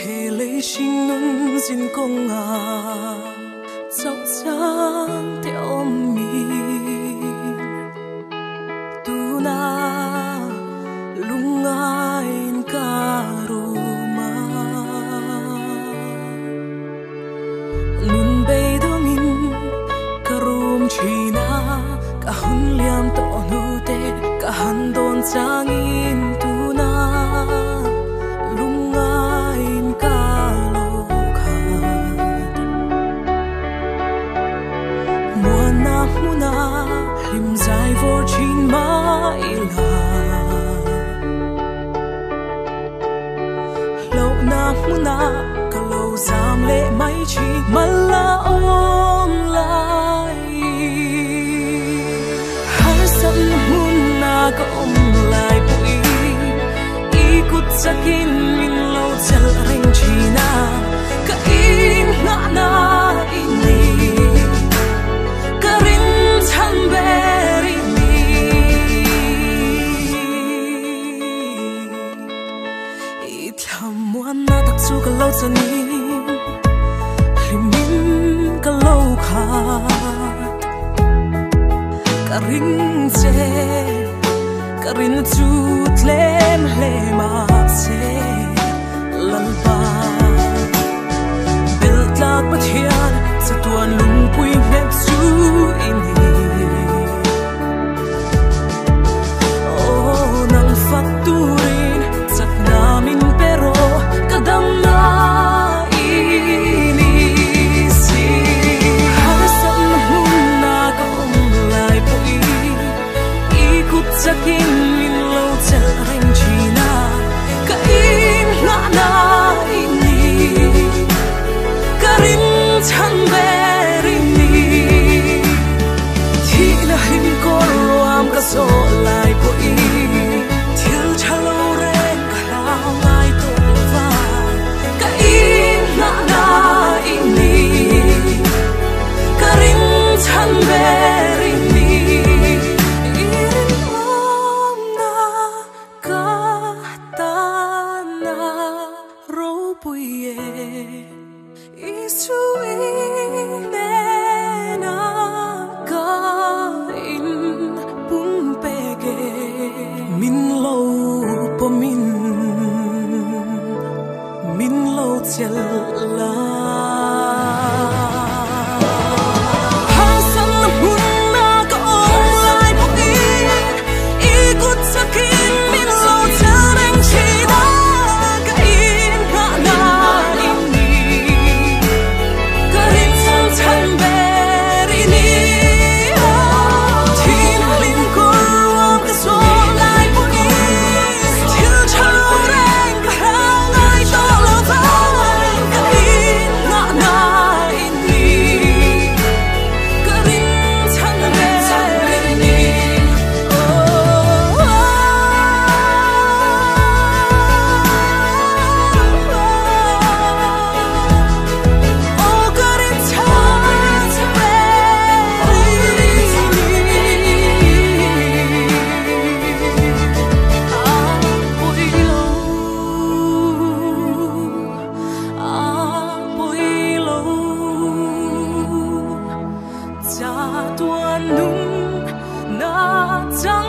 thể lấy sinh nun xin công dốc dáng theo mình tu na lung ngain karuma nun bay dongin karum china kahun liam to nu te kahan don changin tu na lung ngain kalokhat muana muna lim zai vor chin ma ila lo na muna kalau zam le mai chi mala om lai har san muna ko om lai pui ikut sakin min lo chal reng china ka in na ini karin chan beri ni itham wana tak chu ka lo chani limim ka lo khat karin che karin chu tlem hlema se lalpa bil tlak pathian sa tuan lung pui mep chu ini oh nang fakturin sat namin pero kadam na ini si hasan muna ka umlay pui ikut sakin min lo chal reng china ka in na ini karin chan beri ni thi la him ko ram ka so lai pui thil chalo reng khaw ngai to va ka in na ini karin chan beri ni min lo chel la hasan hunna ka online pui ikut sakin min lo chareng china ka in na ini karin chan beri ni thin lin ko ram ka so lai pui thil chalo reng ka ngai to lo va ka in na ini karin chan beri ni oh karin chan beri apoi lo cha tuan nung na chang